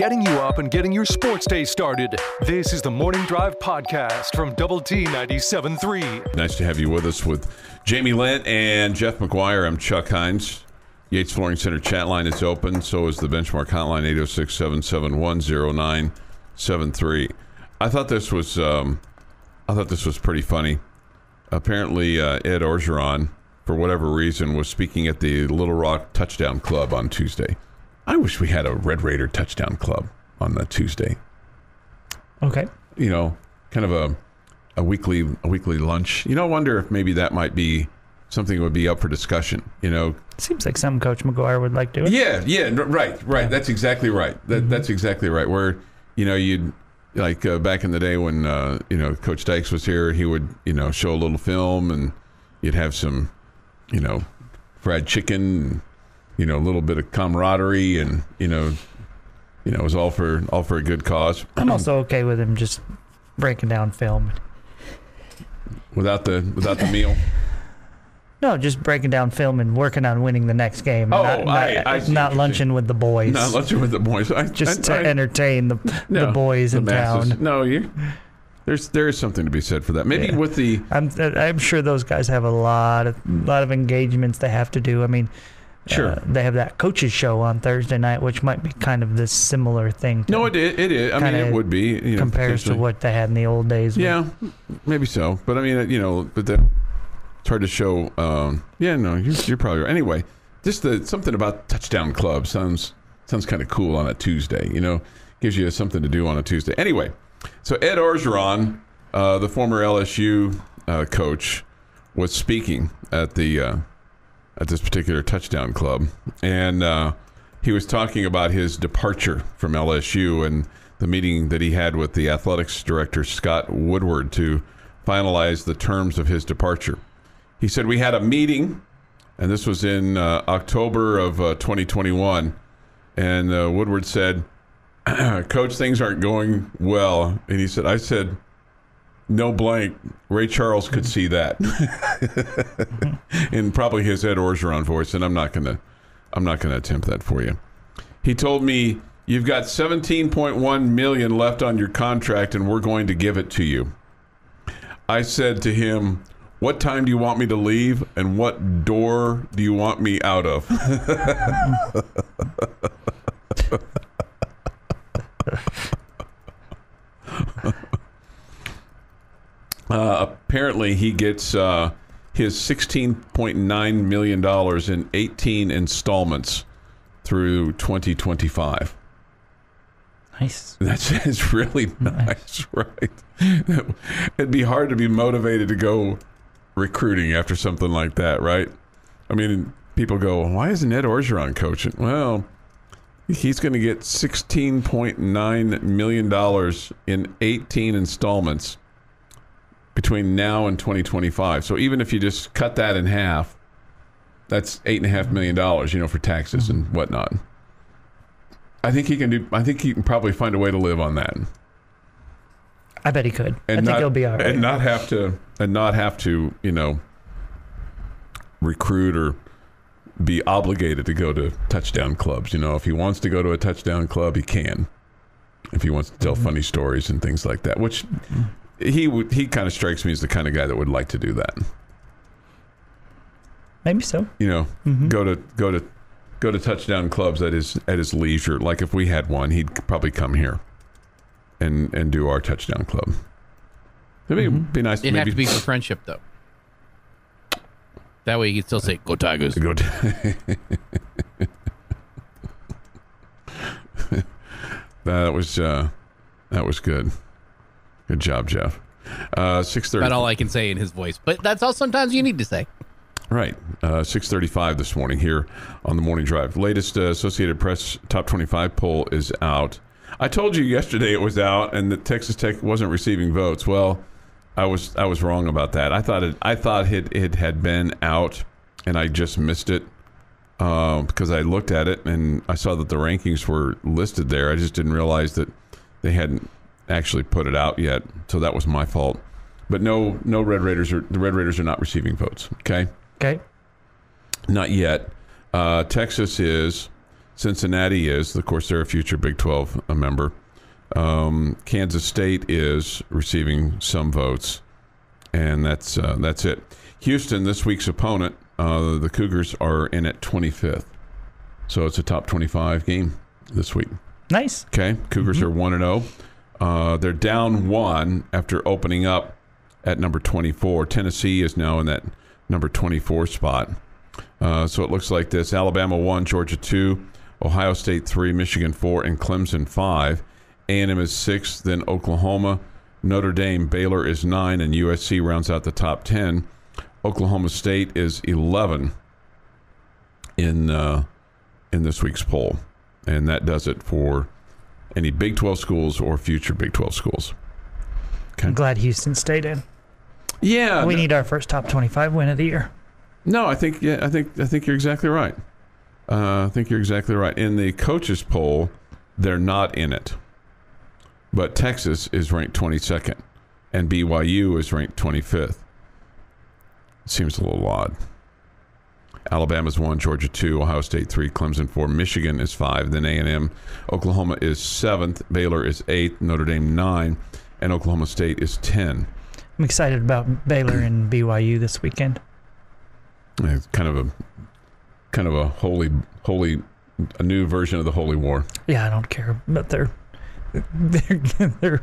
getting you up and getting your sports day started. This is the Morning Drive Podcast from Double T 97.3. Nice to have you with us with Jamie Lent and Jeff McGuire. I'm Chuck Heinz. Yates Flooring Center chat line is open. So is the Benchmark hotline, 806-771-0973. I thought this was pretty funny. Apparently, Ed Orgeron, for whatever reason, was speaking at the Little Rock Touchdown Club on Tuesday. I wish we had a Red Raider Touchdown Club on that Tuesday. Okay. You know, kind of a weekly lunch. You know, I wonder if maybe that might be something that would be up for discussion. You know, seems like some Coach McGuire would like to do it. Yeah, right. Yeah. That's exactly right. That's exactly right. Where, you know, you'd like back in the day when Coach Dykes was here, he would show a little film and you'd have some fried chicken. A little bit of camaraderie, and it was all for a good cause. I'm also okay with him just breaking down film without the meal. No, just breaking down film and working on winning the next game. Not lunching with the boys. Not lunching with the boys. To entertain the boys in town. No, there is something to be said for that. Maybe with the. I'm sure those guys have a lot of engagements they have to do. I mean. Sure. They have that coaches show on Thursday night, which might be kind of this similar thing. No, it is. I mean, it would be. Compares to what they had in the old days. Yeah, maybe so. But I mean, but it's hard to show. You're probably right. Anyway, just something about touchdown club sounds kind of cool on a Tuesday. Gives you something to do on a Tuesday. Anyway, so Ed Orgeron, the former LSU coach, was speaking at this particular touchdown club. And he was talking about his departure from LSU and the meeting that he had with the athletics director, Scott Woodward, to finalize the terms of his departure. He said, we had a meeting, and this was in October of 2021. And Woodward said, Coach, things aren't going well. And he said, I said, no blank. Ray Charles could see that, in probably his Ed Orgeron voice, and I'm not gonna attempt that for you. He told me, "You've got $17.1 million left on your contract, and we're going to give it to you." I said to him, "What time do you want me to leave, and what door do you want me out of?" Apparently, he gets his $16.9 million in 18 installments through 2025. Nice. That's really nice, right? It'd be hard to be motivated to go recruiting after something like that, right? I mean, people go, why isn't Ed Orgeron coaching? Well, he's going to get $16.9 million in 18 installments between now and 2025. So even if you just cut that in half, that's $8.5 million, for taxes and whatnot. I think he can probably find a way to live on that. I bet he could. I think he'll be all right. And not have to, recruit or be obligated to go to touchdown clubs. If he wants to go to a touchdown club, he can. If he wants to tell funny stories and things like that, which he kind of strikes me as the kind of guy that would like to do that. Maybe so. Go to touchdown clubs at his leisure. Like if we had one, he'd probably come here and do our touchdown club. It'd be nice. It'd have to be for friendship, though. That way you can still say, "Go Tigers." That was good. Good job, Jeff. 6:30. That's all I can say in his voice, but that's all sometimes you need to say. Right. 6:35 this morning here on the Morning Drive. Latest Associated Press Top 25 poll is out. I told you yesterday it was out and that Texas Tech wasn't receiving votes. Well, I was wrong about that. I thought it had been out and I just missed it because I looked at it and I saw that the rankings were listed there. I just didn't realize that they hadn't actually put it out yet. So that was my fault. But no, the Red Raiders are not receiving votes. Okay. Okay. Not yet. Texas is. Cincinnati is. Of course, they're a future Big 12 member. Kansas State is receiving some votes, and that's it. Houston, this week's opponent, the Cougars are in at 25th. So it's a top 25 game this week. Nice. Okay, Cougars are 1-0. They're down 1 after opening up at number 24. Tennessee is now in that number 24 spot. So it looks like this: Alabama 1, Georgia 2, Ohio State 3, Michigan 4, and Clemson 5. A&M is 6, then Oklahoma, Notre Dame, Baylor is 9, and USC rounds out the top 10. Oklahoma State is 11 in this week's poll, and that does it for any Big 12 schools or future Big 12 schools. Okay. I'm glad Houston stayed in. Yeah, we need our first top 25 win of the year. No, I think you're exactly right. I think you're exactly right. In the coaches poll, they're not in it, but Texas is ranked 22nd, and BYU is ranked 25th. Seems a little odd. Alabama's 1, Georgia 2, Ohio State 3, Clemson 4, Michigan is 5, then A&M. Oklahoma is 7th, Baylor is 8th, Notre Dame 9, and Oklahoma State is 10. I'm excited about Baylor and BYU this weekend. It's kind of a a new version of the Holy War. Yeah, I don't care about their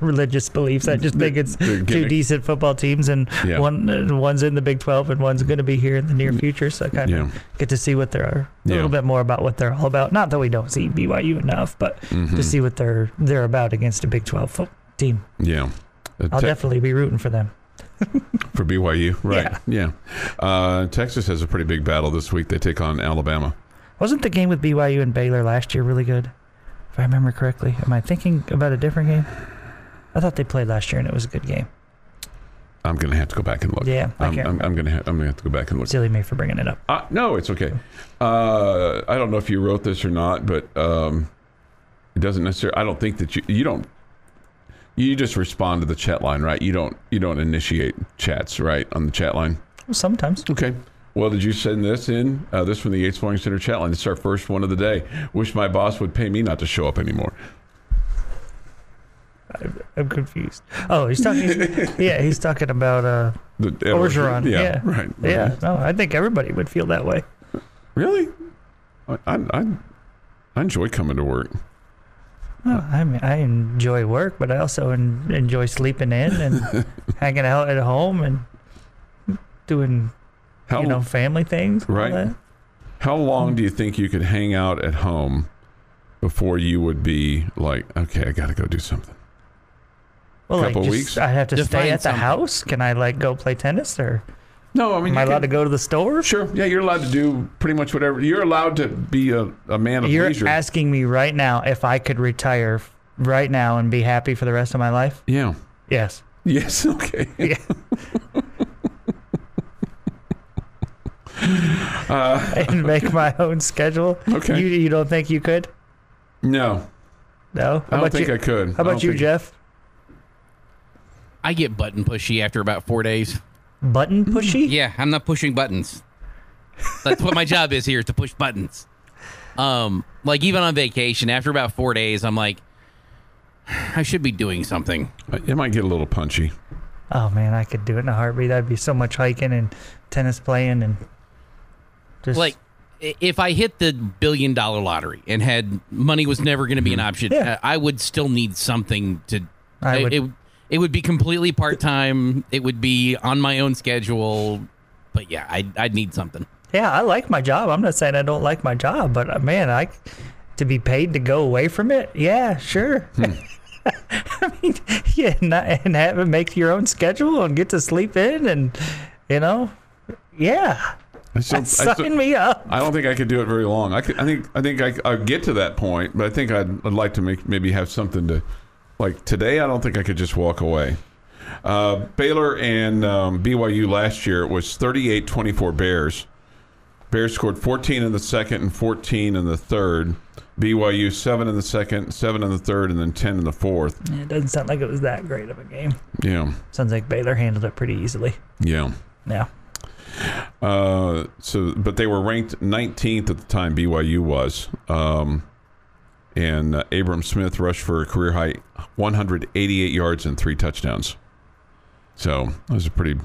religious beliefs. I just think it's two decent football teams, and one's in the Big 12 and one's going to be here in the near future. So I kind of get to see what they're a little bit more about what they're all about. Not that we don't see BYU enough, but to see what they're about against a Big 12 team. Yeah, I'll definitely be rooting for them. For BYU, right? Yeah. Texas has a pretty big battle this week. They take on Alabama. Wasn't the game with BYU and Baylor last year really good? If I remember correctly. Am I thinking about a different game? I thought they played last year and it was a good game. I'm going to have to go back and look. Yeah, I'm going to have to go back and look. Silly me for bringing it up. No, it's okay. I don't know if you wrote this or not, but it doesn't necessarily. I don't think that you don't. You just respond to the chat line, right? You don't initiate chats, right, on the chat line? Well, sometimes. Okay. Well, did you send this in? This from the Yates Flooring Center chat line. This is our first one of the day. Wish my boss would pay me not to show up anymore. I'm confused. Oh, he's talking. Yeah, he's talking about the Orgeron. Yeah, right. Yeah, no, I think everybody would feel that way. Really? I enjoy coming to work. Well, I mean, I enjoy work, but I also enjoy sleeping in and hanging out at home and doing, family things. Right. All that. How long do you think you could hang out at home before you would be like, okay, I got to go do something? Well, a couple weeks? I have to stay at the house. Can I go play tennis or? No, I mean, am I allowed to go to the store? Sure. Yeah, you're allowed to do pretty much whatever. You're allowed to be a man of leisure. You're asking me right now if I could retire right now and be happy for the rest of my life? Yeah. Yes. Yes. Okay. Yeah. And make my own schedule. Okay. You don't think you could? No. No? I don't think I could. How about you, Jeff? I get button pushy after about 4 days. Button pushy? Yeah, I'm not pushing buttons. That's what my job is here, is to push buttons. Like even on vacation, after about 4 days, I'm like, I should be doing something. It might get a little punchy. Oh man, I could do it in a heartbeat. That'd be so much hiking and tennis playing and just like if I hit the $1 billion lottery and had money was never going to be an option, I would still need something to. It would be completely part-time. It would be on my own schedule. But yeah, I'd need something. Yeah, I like my job. I'm not saying I don't like my job, but man, to be paid to go away from it, yeah, sure. I mean, yeah, and have it make your own schedule and get to sleep in and, yeah. Sign me up. I don't think I could do it very long. I think I'd get to that point, but I think I'd like to maybe have something to. Like today, I don't think I could just walk away. Baylor and BYU last year, it was 38-24 Bears. Bears scored 14 in the second and 14 in the third. BYU 7 in the second, 7 in the third, and then 10 in the fourth. Yeah, it doesn't sound like it was that great of a game. Yeah. Sounds like Baylor handled it pretty easily. Yeah. Yeah. But they were ranked 19th at the time, BYU was. And Abram Smith rushed for a career high 188 yards and 3 touchdowns. So that was a pretty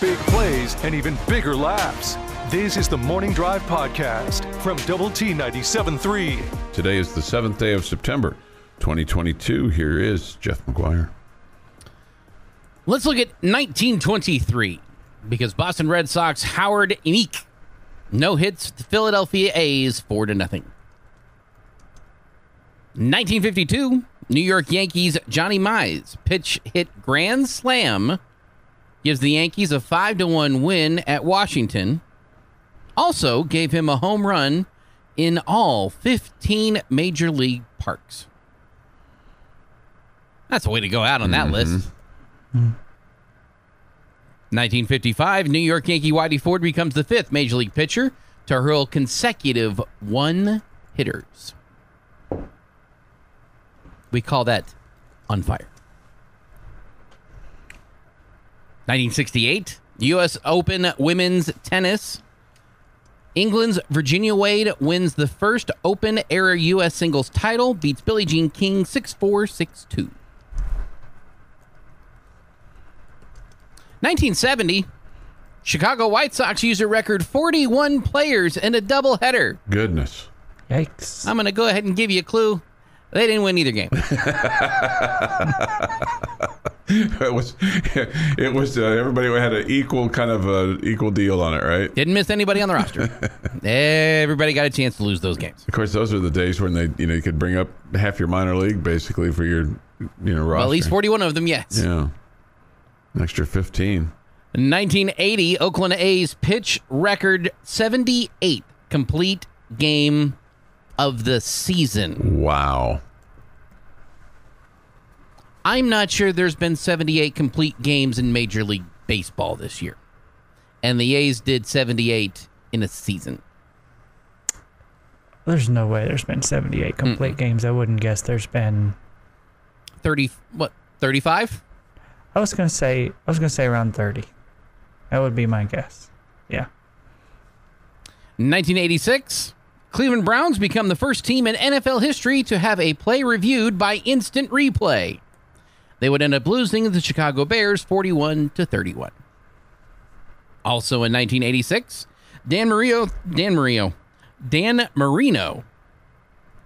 big plays and even bigger laughs. This is the Morning Drive Podcast from Double T 97.3. Today is the 7th day of September, 2022. Here is Jeff McGuire. Let's look at 1923, because Boston Red Sox Howard Innick no hits the Philadelphia A's 4-0. 1952, New York Yankees Johnny Mize pitch hit grand slam gives the Yankees a 5-1 win at Washington. Also gave him a home run in all 15 major league parks. That's a way to go out on that list. 1955, New York Yankee Whitey Ford becomes the 5th major league pitcher to hurl consecutive one-hitters. We call that on fire. 1968, U.S. Open women's tennis. England's Virginia Wade wins the first Open-era U.S. singles title, beats Billie Jean King 6-4, 6-2. 1970, Chicago White Sox use a record 41 players in a doubleheader. Goodness. Yikes. I'm going to go ahead and give you a clue. They didn't win either game. It was everybody had an equal deal on it, right? Didn't miss anybody on the roster. Everybody got a chance to lose those games. Of course, those are the days when they, you could bring up half your minor league basically for your, roster. Well, at least 41 of them, yes. Yeah. An extra 15. 1980, Oakland A's pitch record 78th complete game of the season. Wow. I'm not sure there's been 78 complete games in Major League Baseball this year. And the A's did 78 in a season. There's no way there's been 78 complete games. I wouldn't guess there's been 35? I was gonna say around 30. That would be my guess. Yeah. 1986, Cleveland Browns become the first team in NFL history to have a play reviewed by instant replay. They would end up losing the Chicago Bears 41-31. Also in 1986, Dan Marino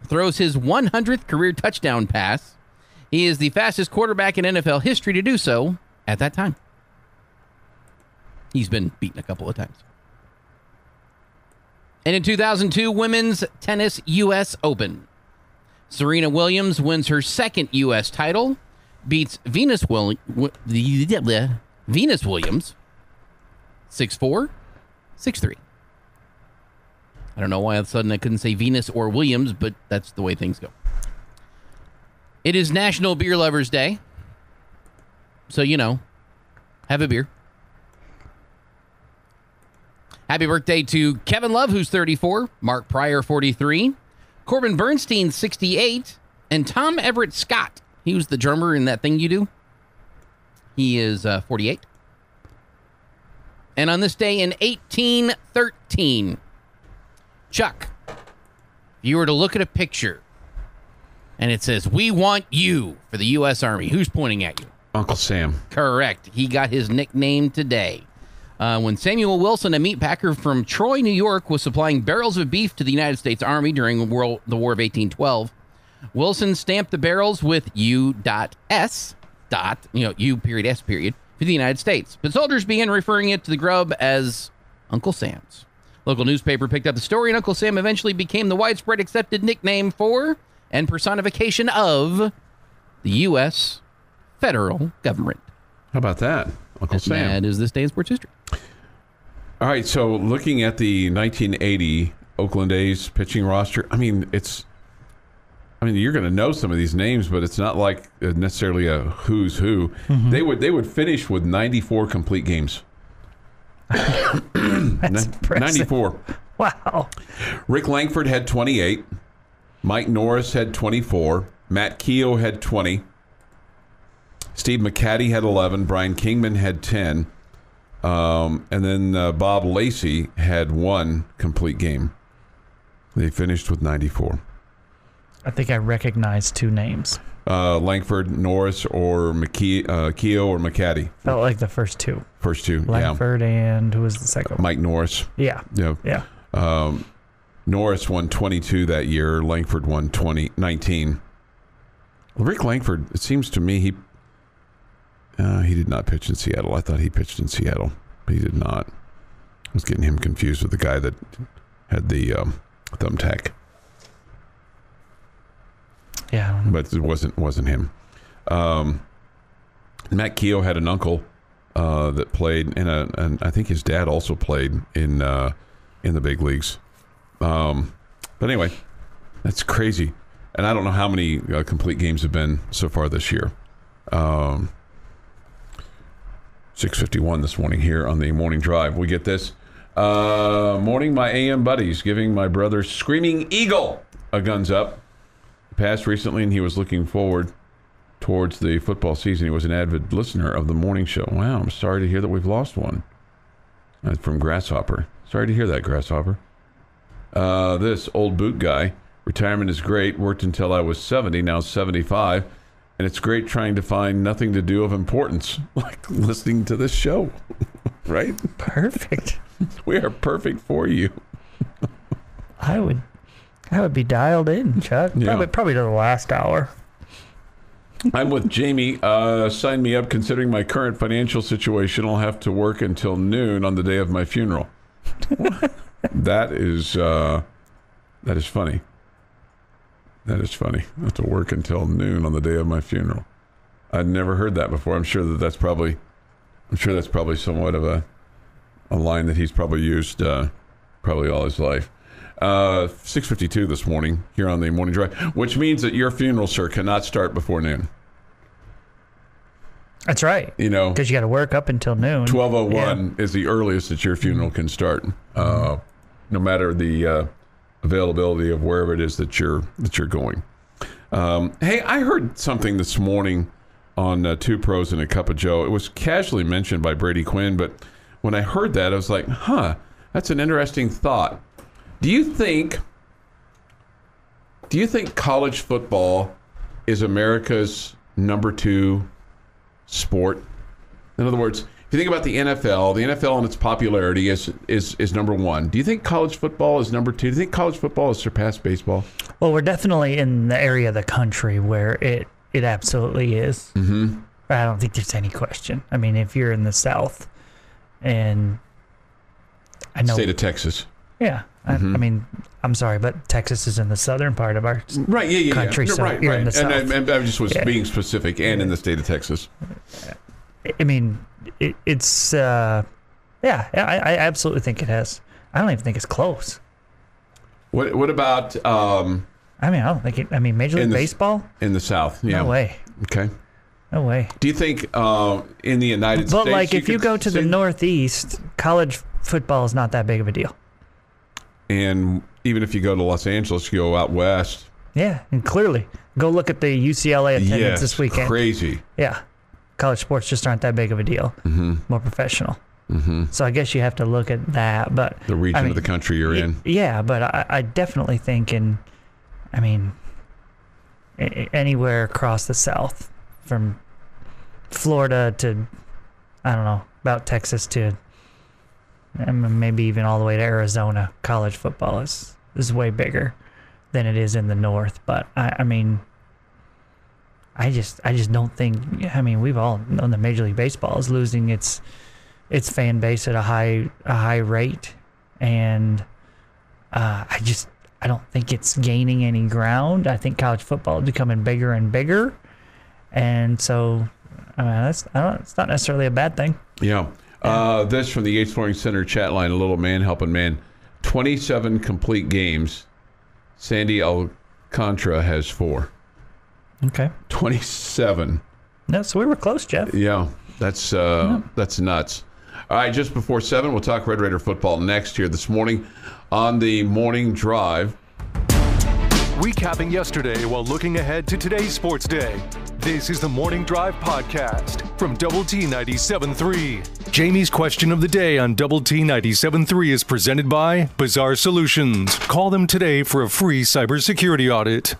throws his 100th career touchdown pass. He is the fastest quarterback in NFL history to do so at that time. He's been beaten a couple of times. And in 2002, Women's Tennis U.S. Open. Serena Williams wins her second U.S. title, beats Venus Williams 6-4, 6-3. I don't know why all of a sudden I couldn't say Venus or Williams, but that's the way things go. It is National Beer Lovers Day. So, have a beer. Happy birthday to Kevin Love, who's 34, Mark Pryor, 43, Corbin Bernstein, 68, and Tom Everett Scott. He was the drummer in That Thing You Do. He is 48. And on this day in 1813, Chuck, if you were to look at a picture and it says, "We want you" for the U.S. Army, who's pointing at you? Uncle Sam. Correct. He got his nickname today. When Samuel Wilson, a meat packer from Troy, New York, was supplying barrels of beef to the United States Army during the War of 1812, Wilson stamped the barrels with U.S. U.S. for the United States. But soldiers began referring it to the grub as Uncle Sam's. Local newspaper picked up the story, and Uncle Sam eventually became the widespread accepted nickname for and personification of the U.S. federal government. How about that? Uncle Sam. That is this day in sports history. All right, so looking at the 1980 Oakland A's pitching roster, you're going to know some of these names, but it's not like necessarily a who's who. Mm-hmm. They would finish with 94 complete games. That's impressive. 94. Wow. Rick Langford had 28. Mike Norris had 24. Matt Keogh had 20. Steve McCaddy had 11. Brian Kingman had 10. And then Bob Lacey had 1 complete game. They finished with 94. I think I recognize 2 names. Langford, Norris, or Keogh or McCaddy. Felt like the first 2. First 2, Langford and who was the second one? Mike Norris. Yeah. Norris won 22 that year. Langford won 19. Rick Langford, it seems to me, he did not pitch in Seattle. I thought he pitched in Seattle, but he did not. I was getting him confused with the guy that had the thumbtack. Yeah, but it wasn't him. Matt Keogh had an uncle that played, and I think his dad also played in the big leagues. But anyway, that's crazy, and I don't know how many complete games have been so far this year. 6:51 this morning here on the morning drive. We get this morning. My AM buddies giving my brother Screaming Eagle a guns up. Passed recently, and he was looking forward towards the football season. He was an avid listener of the morning show. Wow, I'm sorry to hear that we've lost one. That's from Grasshopper. Sorry to hear that, Grasshopper. This old boot guy. Retirement is great. Worked until I was 70, now 75. And it's great trying to find nothing to do of importance, like listening to this show. Right? Perfect. We are perfect for you. I would be dialed in, Chuck. Yeah. Probably to the last hour. I'm with Jamie. Sign me up. Considering my current financial situation, I'll have to work until noon on the day of my funeral. That is funny. That is funny. I have to work until noon on the day of my funeral. I'd never heard that before. I'm sure that's probably somewhat of a line that he's probably used probably all his life. 6:52 this morning here on the morning drive, which means that your funeral, sir, cannot start before noon. That's right. Because you got to work up until noon. 12:01 is the earliest that your funeral can start, no matter the availability of wherever it is that you're going. Hey, I heard something this morning on Two Pros and a Cup of Joe. It was casually mentioned by Brady Quinn, but when I heard that, I was like, that's an interesting thought. Do you think college football is America's number 2 sport? In other words, if you think about the NFL and its popularity is number 1. Do you think college football is number 2? Do you think college football has surpassed baseball? Well, we're definitely in the area of the country where it absolutely is. Mm-hmm. I don't think there's any question. I mean, if you're in the South, and I know state of Texas. Yeah. Mm-hmm. I mean, I'm sorry, but Texas is in the southern part of our country, so right, you're in the South. And I just was being specific, and in the state of Texas. I mean, it's I absolutely think it has. I don't even think it's close. What about? I don't think it. I mean, Major League Baseball in the South. Yeah. No way. Okay. No way. Do you think in the United States? But like, if you go to the Northeast, college football is not that big of a deal. And even if you go to Los Angeles, you go out west. Yeah, and clearly. Go look at the UCLA attendance this weekend. Crazy. Yeah. College sports just aren't that big of a deal. Mm-hmm. More professional. Mm-hmm. So I guess you have to look at that. But the region of the country you're in. Yeah, but I definitely think anywhere across the South, from Florida to, I don't know, about Texas to maybe even all the way to Arizona, college football is way bigger than it is in the North. But I just don't think. I mean, we've all known that Major League Baseball is losing its fan base at a high rate, and I don't think it's gaining any ground. I think college football is becoming bigger and bigger, and so it's not necessarily a bad thing. Yeah. This from the Yates Flooring Center chat line, a little man helping man. 27 complete games. Sandy Alcantara has 4. Okay. 27. No, so we were close, Jeff. Yeah, that's nuts. All right, just before 7, we'll talk Red Raider football next here this morning on the Morning Drive. recapping yesterday while looking ahead to today's sports day. This is the Morning Drive Podcast from Double T 97.3. Jamie's question of the day on Double T 97.3 is presented by Bizarre Solutions. Call them today for a free cybersecurity audit.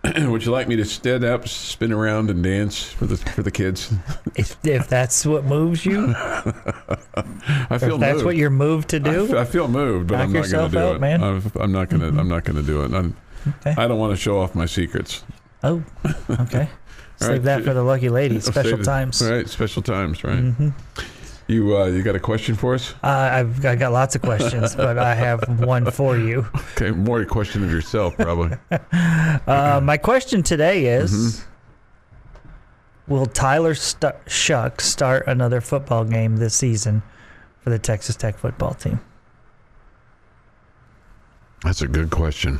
Would you like me to stand up, spin around, and dance for the kids? If that's what moves you, I feel moved. That's what you're moved to do. I feel moved, but I'm not going to do it. Man. I'm not going to. I'm not going to do it. Okay. I don't want to show off my secrets. Oh, okay. Save that for the lucky lady. Special times. Right, special times. Right. Mm-hmm. You got a question for us? I got lots of questions, but I have one for you. Okay, more a question of yourself, probably. My question today is, will Tyler Shough start another football game this season for the Texas Tech football team? That's a good question.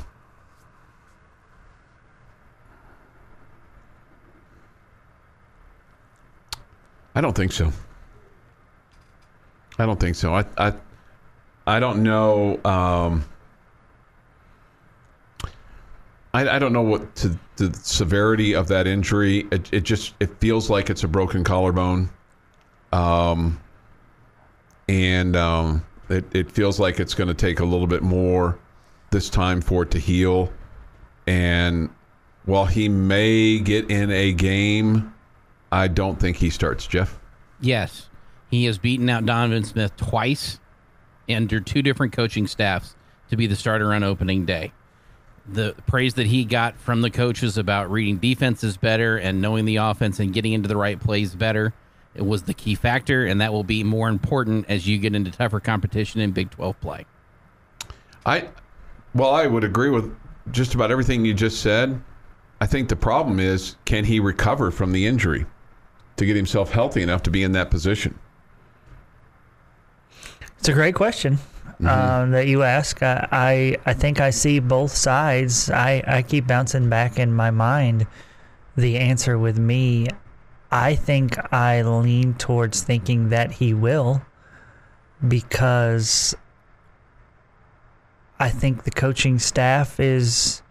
I don't think so. I don't know. I don't know what the severity of that injury. It feels like it's a broken collarbone, and it feels like it's going to take a little bit more this time for it to heal. And while he may get in a game, I don't think he starts. Jeff? Yes. He has beaten out Donovan Smith twice under two different coaching staffs to be the starter on opening day. The praise that he got from the coaches about reading defenses better and knowing the offense and getting into the right plays better, it was the key factor, and that will be more important as you get into tougher competition in Big 12 play. I would agree with just about everything you just said. I think the problem is, can he recover from the injury to get himself healthy enough to be in that position? It's a great question that you ask. I think I see both sides. I keep bouncing back in my mind the answer with me. I think I lean towards thinking that he will, because I think the coaching staff is...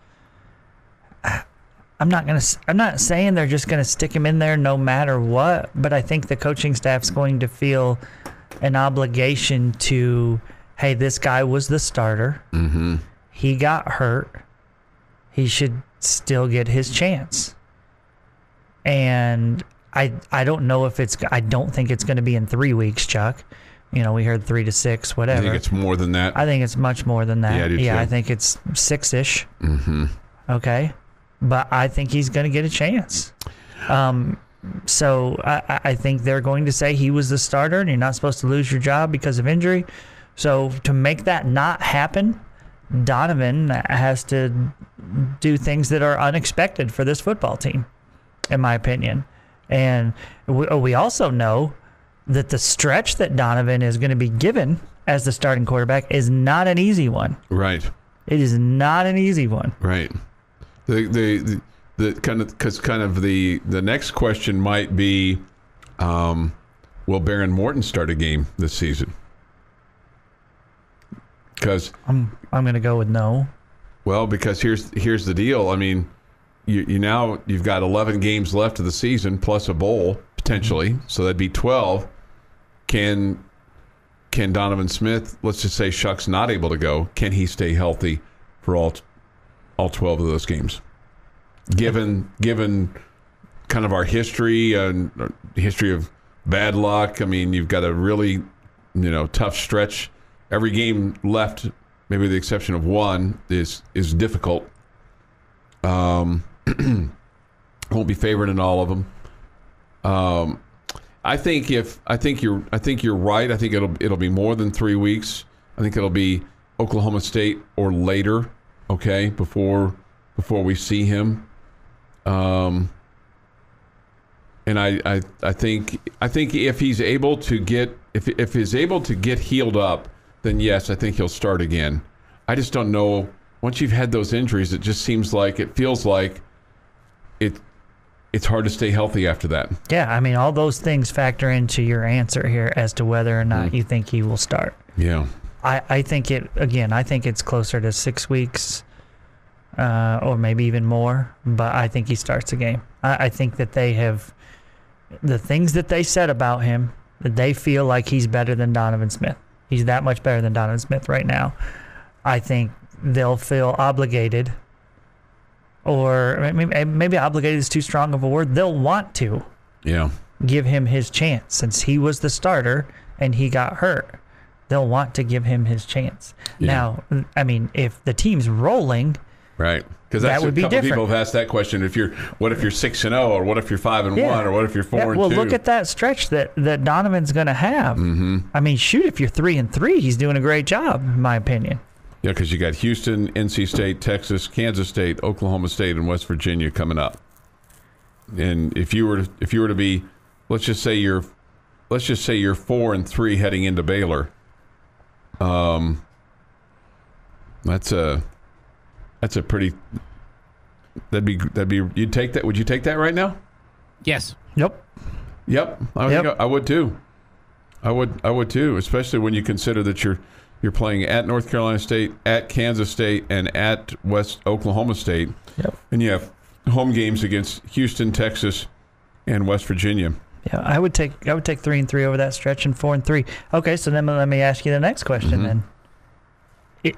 I'm not saying they're just going to stick him in there no matter what, but I think the coaching staff's going to feel an obligation to, hey, this guy was the starter. Mm-hmm. He got hurt. He should still get his chance. And I don't know if I don't think it's going to be in 3 weeks, Chuck. We heard 3 to 6, whatever. You think it's more than that? I think it's much more than that. Yeah, I do too. I think it's 6-ish. Mm-hmm. Okay. But I think he's going to get a chance. So I think they're going to say he was the starter and you're not supposed to lose your job because of injury. So to make that not happen, Donovan has to do things that are unexpected for this football team, in my opinion. And we also know that the stretch that Donovan is going to be given as the starting quarterback is not an easy one. Right. It is not an easy one. Right. The next question might be, will Baron Morton start a game this season? Because I'm going to go with no. Well, because here's the deal. I mean, you've got 11 games left of the season plus a bowl potentially, so that'd be 12. Can Donovan Smith? Let's just say Shough's not able to go. Can he stay healthy for all 12 of those games? Given kind of our history and history of bad luck, I mean, you've got a really tough stretch. Every game left, maybe with the exception of one, is difficult. Won't be favored in all of them. I think you're right. I think it'll be more than 3 weeks. I think it'll be Oklahoma State or later. Okay, before we see him. And I think if he's able to get if he's able to get healed up, then yes, I think he'll start again. I just don't know. Once you've had those injuries, it feels like it's hard to stay healthy after that. Yeah, I mean, all those things factor into your answer here as to whether or not you think he will start. Yeah. I think it's closer to 6 weeks. or maybe even more, but I think he starts the game. I think that they have the things that they said about him, that they feel like he's better than Donovan Smith. He's that much better than Donovan Smith right now. I think they'll feel obligated, or maybe obligated is too strong of a word. They'll want to give him his chance since he was the starter and he got hurt. They'll want to give him his chance. Now, I mean, if the team's rolling, right? Because that would be different. People have asked that question. What if you're 6-0, or what if you're 5-1, or what if you're 4-2? Well, look at that stretch that Donovan's going to have. Mm-hmm. I mean, shoot, if you're 3-3, he's doing a great job, in my opinion. Yeah, because you got Houston, NC State, Texas, Kansas State, Oklahoma State, and West Virginia coming up. And if you were to be, let's just say you're 4-3 heading into Baylor. That's a pretty. That'd be. You'd take that. Would you take that right now? Yes. Yep. I would too. I would too, especially when you consider that you're playing at North Carolina State, at Kansas State, and at West Oklahoma State. Yep. And you have home games against Houston, Texas, and West Virginia. Yeah, I would take 3-3 over that stretch and 4-3. Okay, so then let me ask you the next question then.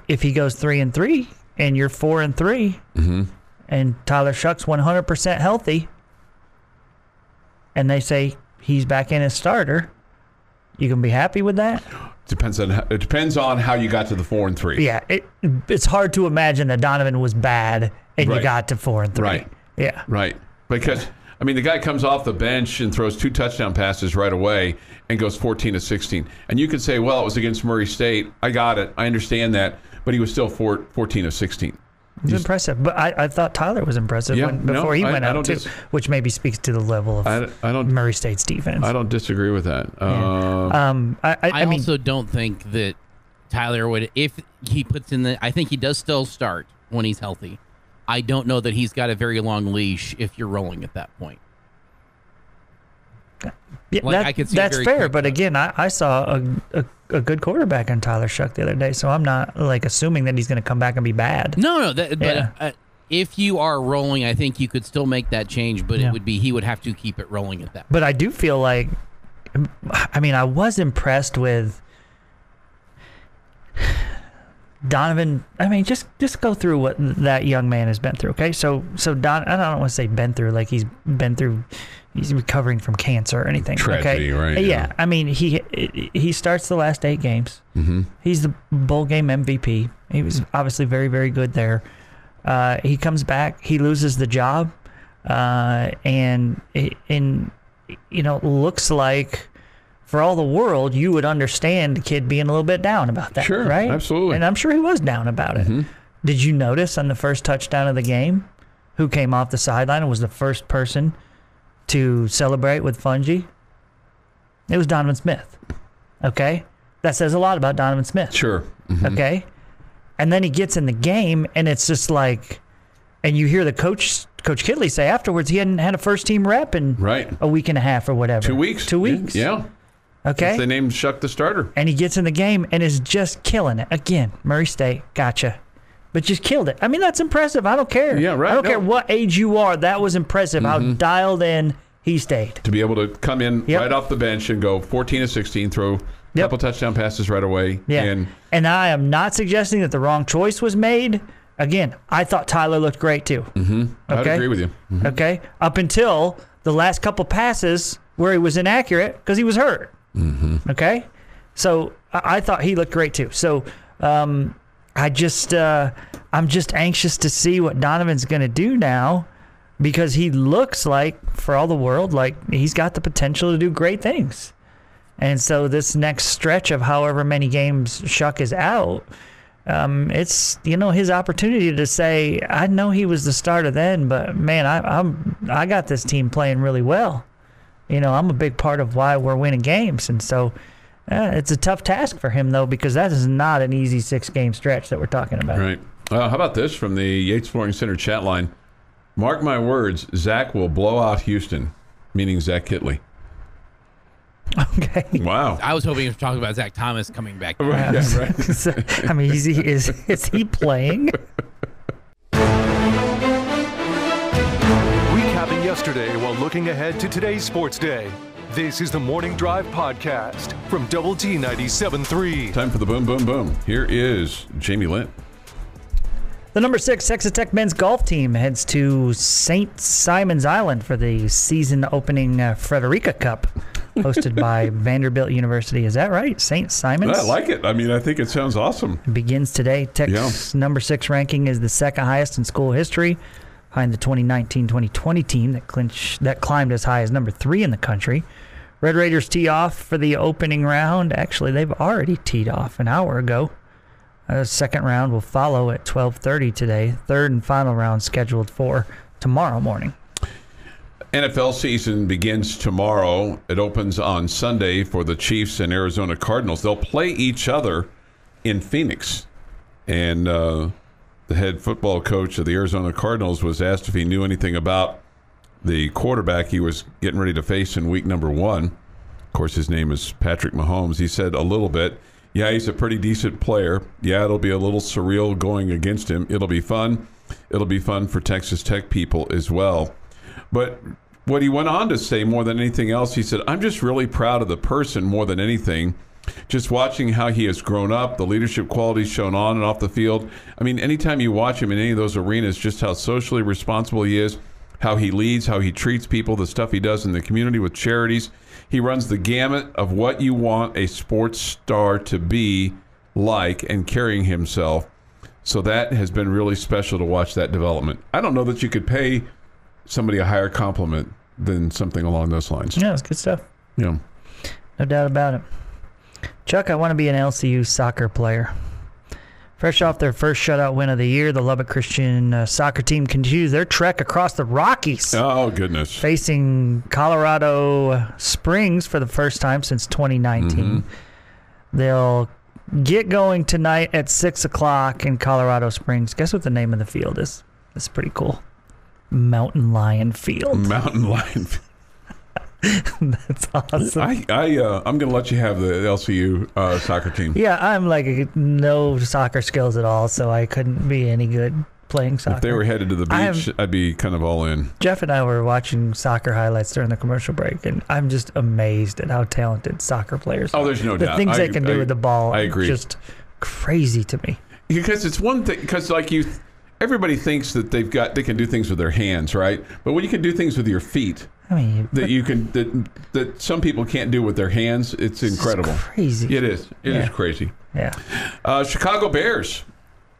If he goes 3-3 and you're 4-3, and Tyler Shough's 100% healthy, and they say he's back in as starter, you can be happy with that? It depends on how you got to the 4-3. Yeah, it's hard to imagine that Donovan was bad and you got to 4-3. Right. Yeah. Right. Because I mean, the guy comes off the bench and throws 2 touchdown passes right away and goes 14-16. And you could say, well, it was against Murray State. I got it. I understand that. But he was still 14-16. It's impressive. But I thought Tyler was impressive before he went out, too, which maybe speaks to the level of Murray State's defense. I don't disagree with that. I also don't think that Tyler would, if he puts in I think he does still start when he's healthy. I don't know that he's got a very long leash if you're rolling at that point. Yeah, I could see that's fair, but again, I saw a good quarterback in Tyler Shough the other day, so I'm not assuming that he's going to come back and be bad. No, but if you are rolling, I think you could still make that change, but it would be he would have to keep it rolling at that point. But I do feel like, I was impressed with Donovan. Just go through what that young man has been through. Okay, so Don, I don't want to say been through like he's been through. He's recovering from cancer or anything. Tragedy, okay? Right? Yeah, I mean he starts the last 8 games. He's the bowl game MVP. He was obviously very, very good there. He comes back. He loses the job, and looks like, for all the world, you would understand the kid being a little bit down about that. Sure, right? Absolutely. And I'm sure he was down about it. Did you notice on the first touchdown of the game, who came off the sideline and was the first person to celebrate with Fungi? It was Donovan Smith. Okay? That says a lot about Donovan Smith. Sure. Okay? And then he gets in the game, and it's just like, and you hear the Coach Kidley say afterwards he hadn't had a first-team rep in a week and a half or whatever. 2 weeks. 2 weeks. Yeah. Okay? They named Shough the starter. And he gets in the game and is just killing it. Again, Murray State, gotcha. But just killed it. That's impressive. I don't care. Yeah, right. I don't care what age you are. That was impressive. How dialed in he stayed. To be able to come in right off the bench and go 14-16, throw a couple touchdown passes right away. Yeah. And I am not suggesting that the wrong choice was made. Again, I thought Tyler looked great too. I'd agree with you. Okay. Up until the last couple passes where he was inaccurate because he was hurt. Okay. So I thought he looked great too. So I'm just anxious to see what Donovan's going to do now, because he looks like, for all the world, like he's got the potential to do great things. And so this next stretch of however many games Shough is out, it's his opportunity to say, I know he was the starter then, but man, I got this team playing really well. I'm a big part of why we're winning games, and so it's a tough task for him though, because that is not an easy 6-game stretch that we're talking about. Right. How about this from the Yates Flooring Center chat line? Mark my words, Zach will blow out Houston, meaning Zach Kittley. Okay. Wow. I was hoping you were talking about Zach Thomas coming back. Right. So, is he playing? looking ahead to today's sports day. This is the Morning Drive Podcast from Double T 97.3. Time for the boom, boom, boom. Here is Jamie Lent. The number 6 Texas Tech men's golf team heads to St. Simon's Island for the season opening Frederica Cup, hosted by Vanderbilt University. Is that right? St. Simon's? I like it. I mean, I think it sounds awesome. It begins today. Tech's number 6 ranking is the second highest in school history, behind the 2019-2020 team that climbed as high as number 3 in the country. Red Raiders tee off for the opening round. Actually, they've already teed off an hour ago. The second round will follow at 12:30 today. Third and final round scheduled for tomorrow morning. NFL season begins tomorrow. It opens on Sunday for the Chiefs and Arizona Cardinals. They'll play each other in Phoenix. And the head football coach of the Arizona Cardinals was asked if he knew anything about the quarterback he was getting ready to face in week number 1. Of course, his name is Patrick Mahomes. He said a little bit. Yeah, he's a pretty decent player. Yeah, it'll be a little surreal going against him. It'll be fun. It'll be fun for Texas Tech people as well. But what he went on to say more than anything else, he said, I'm just really proud of the person more than anything. Just watching how he has grown up, the leadership qualities shown on and off the field. I mean, anytime you watch him in any of those arenas, just how socially responsible he is, how he leads, how he treats people, the stuff he does in the community with charities. He runs the gamut of what you want a sports star to be like and carrying himself. So that has been really special to watch that development. I don't know that you could pay somebody a higher compliment than something along those lines. Yeah, it's good stuff. Yeah. No doubt about it. Chuck, I want to be an LCU soccer player. Fresh off their first shutout win of the year, the Lubbock Christian soccer team continues their trek across the Rockies. Oh, goodness. Facing Colorado Springs for the first time since 2019. Mm-hmm. They'll get going tonight at 6 o'clock in Colorado Springs. Guess what the name of the field is? It's pretty cool. Mountain Lion Field. Mountain Lion Field. That's awesome. I'm going to let you have the LCU soccer team. Yeah, I'm like no soccer skills at all, so I couldn't be any good playing soccer. If they were headed to the beach, I'd be kind of all in. Jeff and I were watching soccer highlights during the commercial break, and I'm just amazed at how talented soccer players are. Oh, there's no doubt. The things they can do with the ball I agree. Just crazy to me. Because it's one thing, because like everybody thinks that they can do things with their hands, right? But when you can do things with your feet, I mean, that some people can't do with their hands, it's incredible. It's crazy. It is. It is crazy. Yeah. Chicago Bears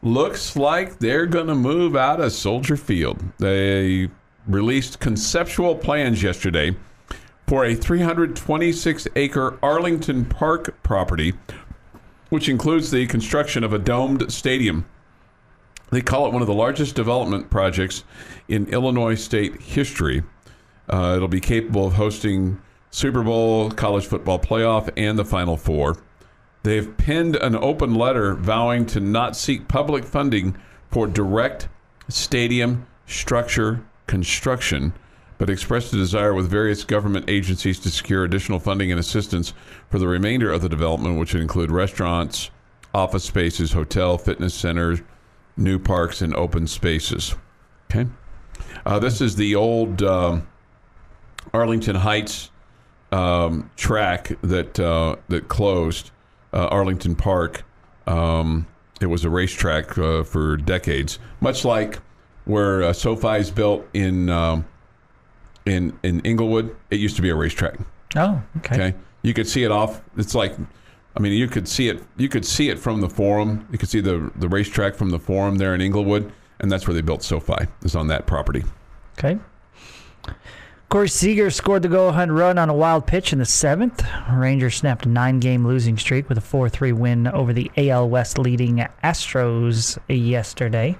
looks like they're going to move out of Soldier Field. They released conceptual plans yesterday for a 326-acre Arlington Park property, which includes the construction of a domed stadium. They call it one of the largest development projects in Illinois state history. It'll be capable of hosting Super Bowl, college football playoff, and the Final Four. They've penned an open letter vowing to not seek public funding for direct stadium structure construction, but expressed a desire with various government agencies to secure additional funding and assistance for the remainder of the development, which would include restaurants, office spaces, hotel, fitness centers, new parks, and open spaces. Okay. This is the old Arlington Heights track that closed, Arlington Park. It was a racetrack for decades, much like where SoFi's built in Inglewood. It used to be a racetrack. Oh, okay. You could see it off. It's like, I mean, you could see it. You could see it from the Forum. You could see the racetrack from the Forum there in Inglewood, and that's where they built SoFi. It's on that property. Okay. Corey Seager scored the go-ahead run on a wild pitch in the 7th. Rangers snapped a 9-game losing streak with a 4-3 win over the AL West leading Astros yesterday.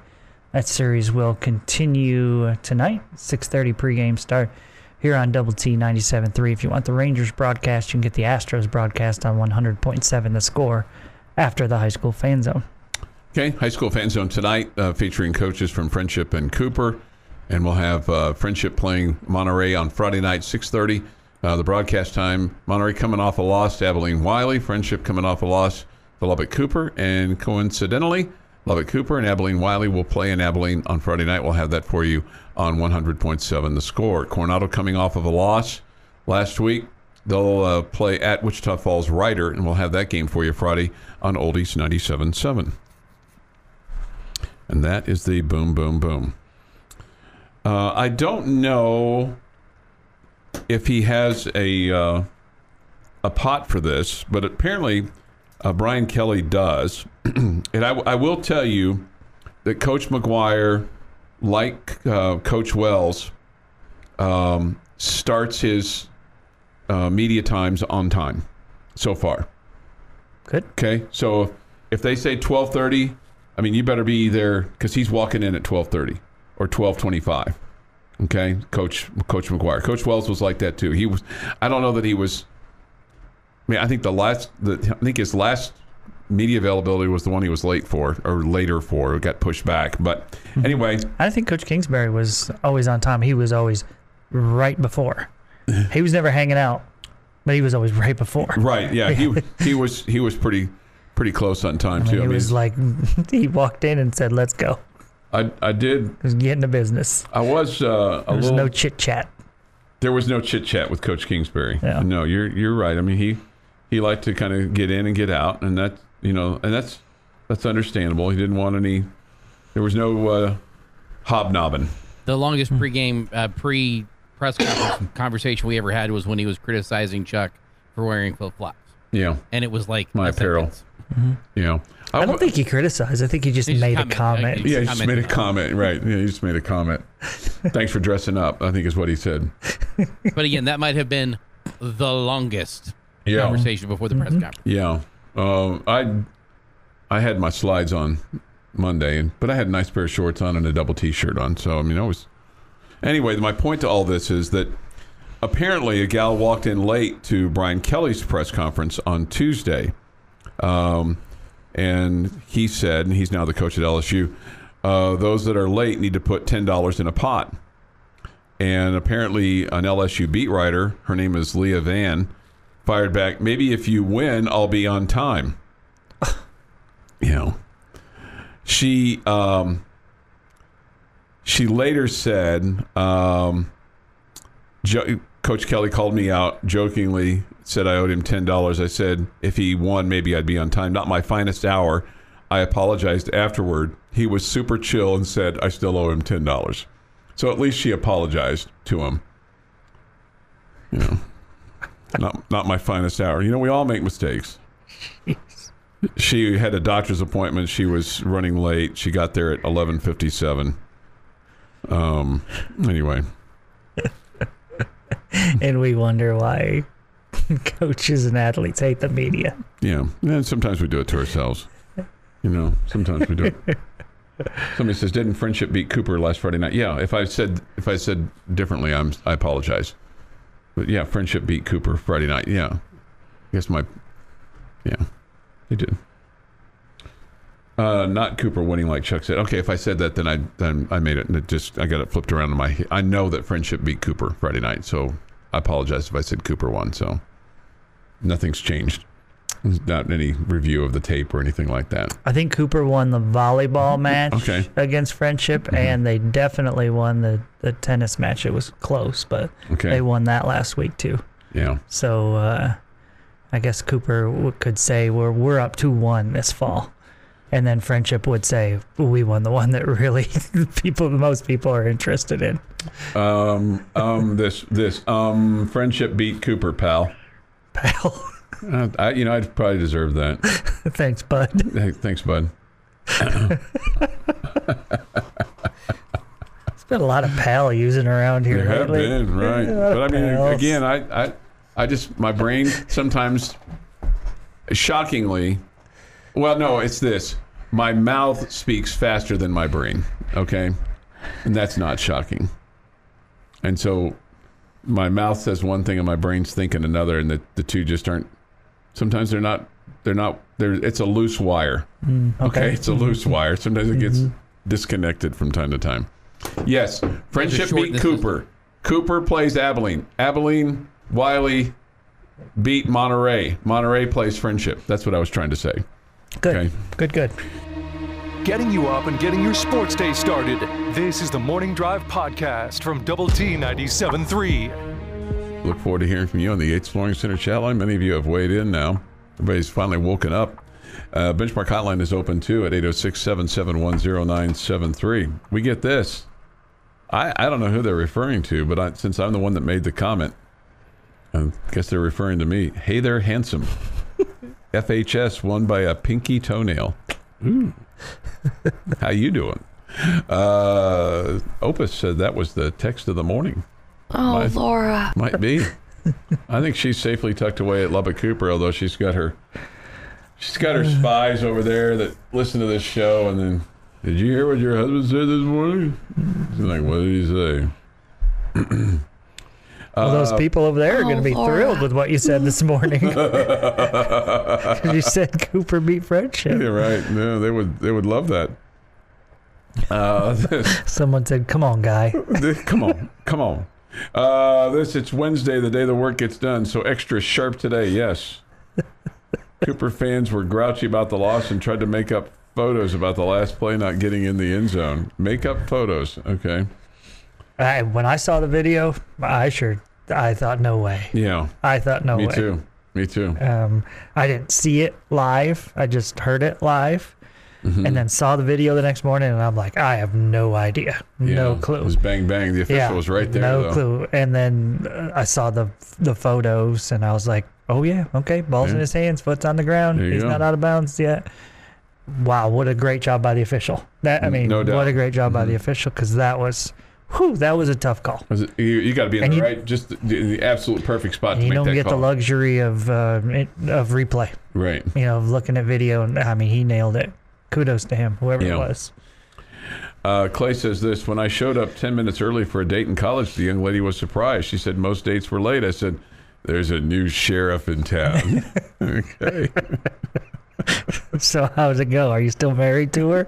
That series will continue tonight, 6:30 pregame start here on Double T 97.3. If you want the Rangers broadcast, you can get the Astros broadcast on 100.7 The Score after the High School Fan Zone. Okay, High School Fan Zone tonight featuring coaches from Friendship and Cooper. And we'll have Friendship playing Monterey on Friday night, 6:30. The broadcast time, Monterey coming off a loss to Abilene Wiley. Friendship coming off a loss to Lubbock Cooper. And coincidentally, Lubbock Cooper and Abilene Wiley will play in Abilene on Friday night. We'll have that for you on 100.7 The Score. Coronado coming off of a loss last week. They'll play at Wichita Falls Ryder, and we'll have that game for you Friday on Oldies 97.7. And that is the boom, boom, boom. I don't know if he has a pot for this, but apparently Brian Kelly does. And I will tell you that Coach McGuire, like Coach Wells, starts his media times on time so far. Good. Okay, so if they say 12:30, I mean, you better be there because he's walking in at 12:30 or 12:25. Okay, Coach McGuire. Coach Wells was like that too. He was. I don't know that he was. I mean, I think his last media availability was the one he was late for or later for. It got pushed back. But anyway, I think Coach Kingsbury was always on time. He was always right before. He was never hanging out, but he was always right before. Right. Yeah. He was pretty close on time too. He was like, he walked in and said, "Let's go." I did. He was getting to business. I was there was no chit chat. There was no chit chat with Coach Kingsbury. Yeah. No, you're right. I mean, he liked to kind of get in and get out, and that's understandable. He didn't want any. There was no hobnobbing. The longest pre-press conversation we ever had was when he was criticizing Chuck for wearing flip-flops. Yeah, and it was like my apparel. Mm-hmm. You know, I don't think he criticized. I think he just made a comment. Yeah, he just made a comment. Right. Yeah, he just made a comment. Thanks for dressing up, I think is what he said. But again, that might have been the longest conversation before the press conference. Yeah. I had my slides on Monday, but I had a nice pair of shorts on and a double T-shirt on. So, I mean, I was... Anyway, my point to all this is that apparently a gal walked in late to Brian Kelly's press conference on Tuesday. And he said, and he's now the coach at LSU, those that are late need to put $10 in a pot. And apparently an LSU beat writer, her name is Leah Van, fired back, "Maybe if you win, I'll be on time." You know, she later said, Coach Kelly called me out jokingly, said I owed him $10. I said, if he won, maybe I'd be on time. Not my finest hour. I apologized afterward. He was super chill and said, I still owe him $10. So at least she apologized to him. You know, not my finest hour. You know, we all make mistakes. She had a doctor's appointment. She was running late. She got there at 11:57. Anyway. And we wonder why coaches and athletes hate the media. Yeah. And sometimes we do it to ourselves. You know, sometimes we do it. Somebody says, "Didn't Friendship beat Cooper last Friday night?" Yeah. If I said differently, I apologize. But yeah, Friendship beat Cooper Friday night. Yeah. I guess they did. Not Cooper winning like Chuck said. Okay, if I said that, then I made it. I got it flipped around in my head. I know that Friendship beat Cooper Friday night, so I apologize if I said Cooper won. So nothing's changed. There's not any review of the tape or anything like that. I think Cooper won the volleyball match against Friendship, and they definitely won the tennis match. It was close, but they won that last week too. Yeah. So I guess Cooper could say we're up 2-1 this fall. And then Friendship would say, we won the one that really most people are interested in. Friendship beat Cooper, pal. Pal. I'd probably deserve that. Thanks, bud. Hey, thanks, bud. There's been a lot of pal using around here there lately. There have been, right. But I mean, again, I just, my brain sometimes, shockingly, well, no, it's this. My mouth speaks faster than my brain, okay? And that's not shocking. And so my mouth says one thing and my brain's thinking another, and the two just aren't, sometimes it's a loose wire, okay? It's a loose wire. Sometimes it gets disconnected from time to time. Yes, Friendship beat Cooper. Cooper plays Abilene. Abilene, Wiley beat Monterey. Monterey plays Friendship. That's what I was trying to say. Good. Okay. Good. getting you up and getting your sports day started. This is the Morning Drive Podcast from Double T 97.3. Look forward to hearing from you on the Yates Flooring Center chat line. Many of you have weighed in now. Everybody's finally woken up. Benchmark Hotline is open too at 806-771-0973. We get this. I don't know who they're referring to, but since I'm the one that made the comment, I guess they're referring to me. Hey there, handsome. FHS won by a pinky toenail. Ooh. How you doing? Opus said that was the text of the morning. Oh, Laura. Might be. I think she's safely tucked away at Lubbock Cooper, although she's got her spies over there that listen to this show. And then, did you hear what your husband said this morning? She's like, what did he say? Well, those people over there are going to be thrilled with what you said this morning. Because you said Cooper beat Friendship. Yeah, right. No, they would love that. Someone said, "Come on, guy. Come on." It's Wednesday, the day the work gets done, so extra sharp today. Yes. Cooper fans were grouchy about the loss and tried to make up photos about the last play not getting in the end zone. Make up photos, okay? When I saw the video, I thought no way. Yeah. I thought no way. Me too. I didn't see it live. I just heard it live. Mm-hmm. And then saw the video the next morning, and I'm like, I have no idea. No clue. It was bang, bang. The official was right there, No clue. And then I saw the photos, and I was like, oh, yeah, okay. Ball's in his hands, foot's on the ground. He's not out of bounds yet. Wow, what a great job by the official. No doubt. What a great job by the official, because that was a tough call. You got to be in the absolute perfect spot to make that call. You don't get the luxury of replay. Right. Of looking at video, and he nailed it. Kudos to him, whoever it was. Clay says this: when I showed up 10 minutes early for a date in college, the young lady was surprised. She said most dates were late. I said, there's a new sheriff in town. Okay. So how's it go? Are you still married to her?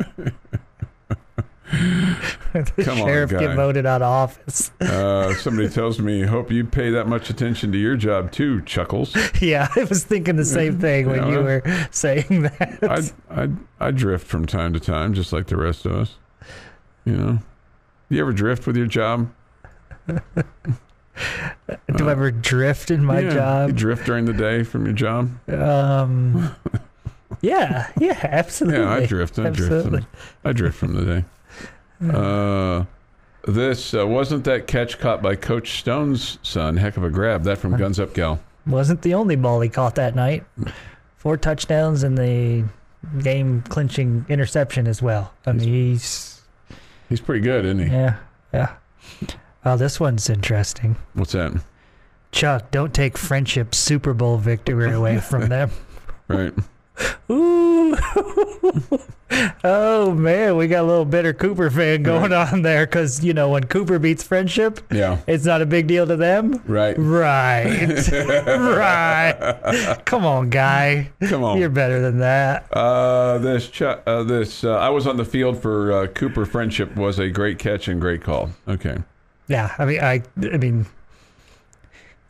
The sheriff get voted out of office. Somebody tells me, hope you pay that much attention to your job too, Chuckles. Yeah, I was thinking the same thing when you were saying that. I drift from time to time, just like the rest of us. You ever drift with your job? Do I ever drift in my job? You drift during the day from your job? Yeah, absolutely. Yeah, I drift from the day. This wasn't that catch caught by Coach Stone's son. Heck of a grab. That from Guns Up Gal. Wasn't the only ball he caught that night. 4 touchdowns and the game-clinching interception as well. He's pretty good, isn't he? Yeah. Well, this one's interesting. What's that? Chuck, don't take Friendship's Super Bowl victory away from them. Right. Ooh. Oh, man, we got a little bitter Cooper fan going on there because, when Cooper beats Friendship, it's not a big deal to them. Right. Right. Come on, guy. Come on. You're better than that. I was on the field for Cooper Friendship was a great catch and great call. Okay. Yeah, I mean,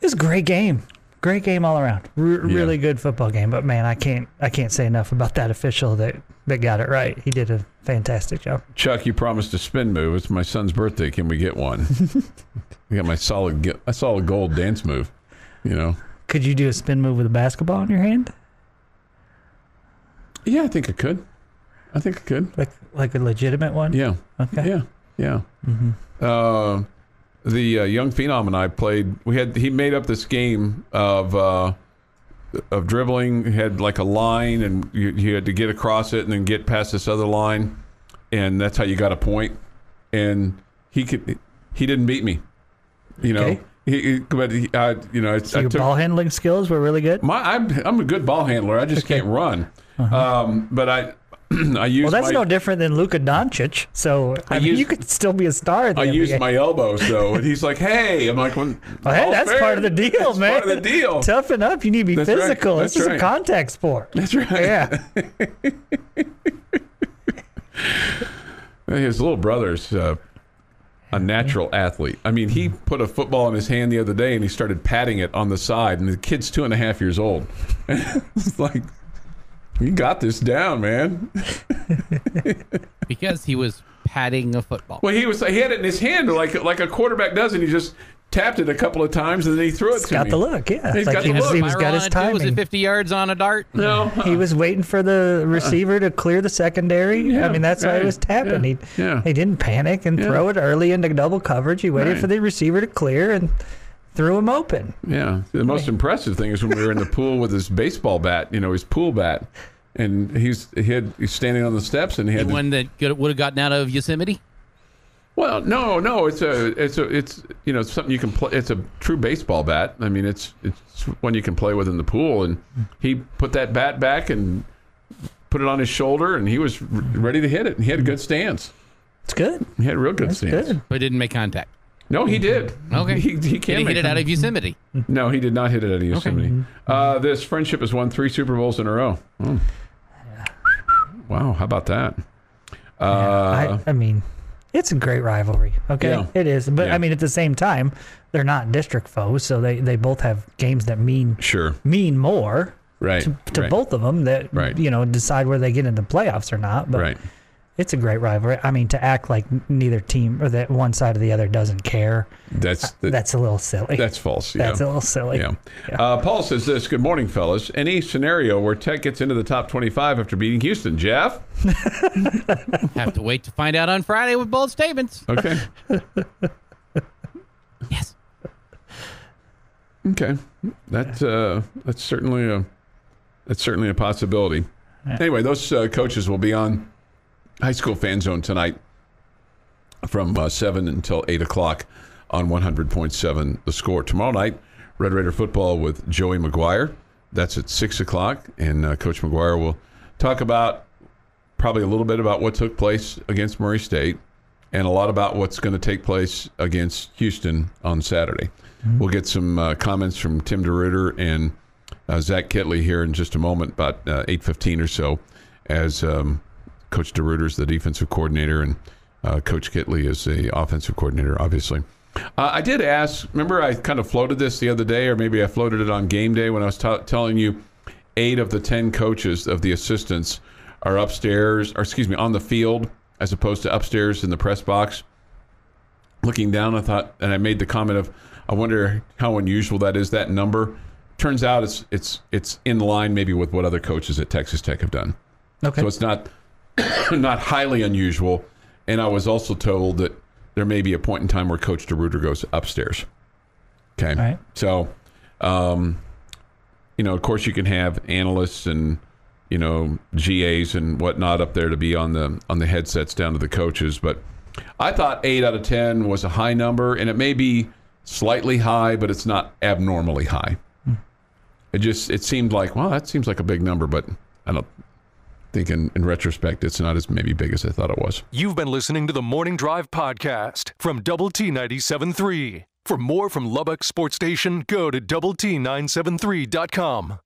it was a great game. Great game all around. Really good football game. But man, I can't say enough about that official that got it right. He did a fantastic job. Chuck, you promised a spin move. It's my son's birthday. Can we get one? I got my solid gold dance move. Could you do a spin move with a basketball in your hand? Yeah, I think I could. Like a legitimate one? Yeah. Okay. Yeah. Mm-hmm. The young phenom and I played. He made up this game of dribbling. He had like a line, and you had to get across it and then get past this other line, and that's how you got a point. And he didn't beat me. Okay. So your ball handling skills were really good. I'm a good ball handler. I just can't run. Uh-huh. But I use. Well, that's no different than Luka Doncic. So you could still be a star. In the NBA. I use my elbows though, and he's like, "Hey," I'm like, "Hey, that's part of the deal, man. Part of the deal. Toughen up. You need to be physical. Right. This is a contact sport." That's right. Yeah. His little brother's a natural athlete. I mean, he put a football in his hand the other day, and he started patting it on the side, and the kid's 2.5 years old. It's like. You got this down, man. Because he was patting a football. Well, he had it in his hand like a quarterback does, and he just tapped it a couple of times, and then he threw it to me. Got the look, yeah. He's got the look. He was got his timing. Was it 50 yards on a dart? No. He was waiting for the receiver to clear the secondary. Yeah, I mean, that's why he was tapping. He didn't panic and throw it early into double coverage. He waited for the receiver to clear and threw him open. Yeah. The most impressive thing is when we were in the pool with his baseball bat, his pool bat, and he's standing on the steps, and he had the one that would have gotten out of Yosemite. Well, no, it's something you can play. It's a true baseball bat. I mean, it's one you can play with in the pool. And he put that bat back and put it on his shoulder, and he was ready to hit it. And he had a good stance. It's good. He had a real good stance. Good. But didn't make contact. No, he did. Okay. He can't did he hit it out of Yosemite? No, he did not hit it out of Yosemite. Okay. This friendship has won 3 Super Bowls in a row. Oh. Wow, how about that? I mean, it's a great rivalry. Okay, yeah. It is. But I mean, at the same time, they're not district foes, so they both have games that mean more. Right. To both of them that decide whether they get into playoffs or not. But it's a great rivalry. I mean, to act like neither team or that one side or the other doesn't care. That's a little silly. That's false. That's a little silly. Yeah. Paul says this. Good morning, fellas. Any scenario where Tech gets into the top 25 after beating Houston, Jeff? Have to wait to find out on Friday with bold statements. Okay. Yes. Okay. That's certainly a possibility. Yeah. Anyway, those coaches will be on High School Fan Zone tonight from 7 until 8 o'clock on 100.7 The Score. Tomorrow night, Red Raider football with Joey McGuire. That's at 6 o'clock, and Coach McGuire will talk about probably a little bit about what took place against Murray State and a lot about what's going to take place against Houston on Saturday. Mm-hmm. We'll get some comments from Tim DeRuyter and Zach Kitley here in just a moment, about 8:15 or so, as Coach DeRuyter is the defensive coordinator and Coach Kitley is the offensive coordinator, obviously. I did ask, remember I kind of floated this the other day, or maybe I floated it on game day when I was telling you 8 of the 10 coaches of the assistants are upstairs, or excuse me, on the field as opposed to upstairs in the press box. Looking down, I thought, and I made the comment of, I wonder how unusual that is, that number. Turns out it's in line maybe with what other coaches at Texas Tech have done. Okay. So it's not highly unusual. And I was also told that there may be a point in time where Coach DeRuyter goes upstairs. Okay. All right. So, of course you can have analysts and, GAs and whatnot up there to be on the headsets down to the coaches. But I thought 8 out of 10 was a high number, and it may be slightly high, but it's not abnormally high. It seemed like, well, that seems like a big number, but I don't think in retrospect it's not as maybe big as I thought it was. You've been listening to the Morning Drive podcast from Double T 97.3. For more from Lubbock Sports Station, go to doublet973.com.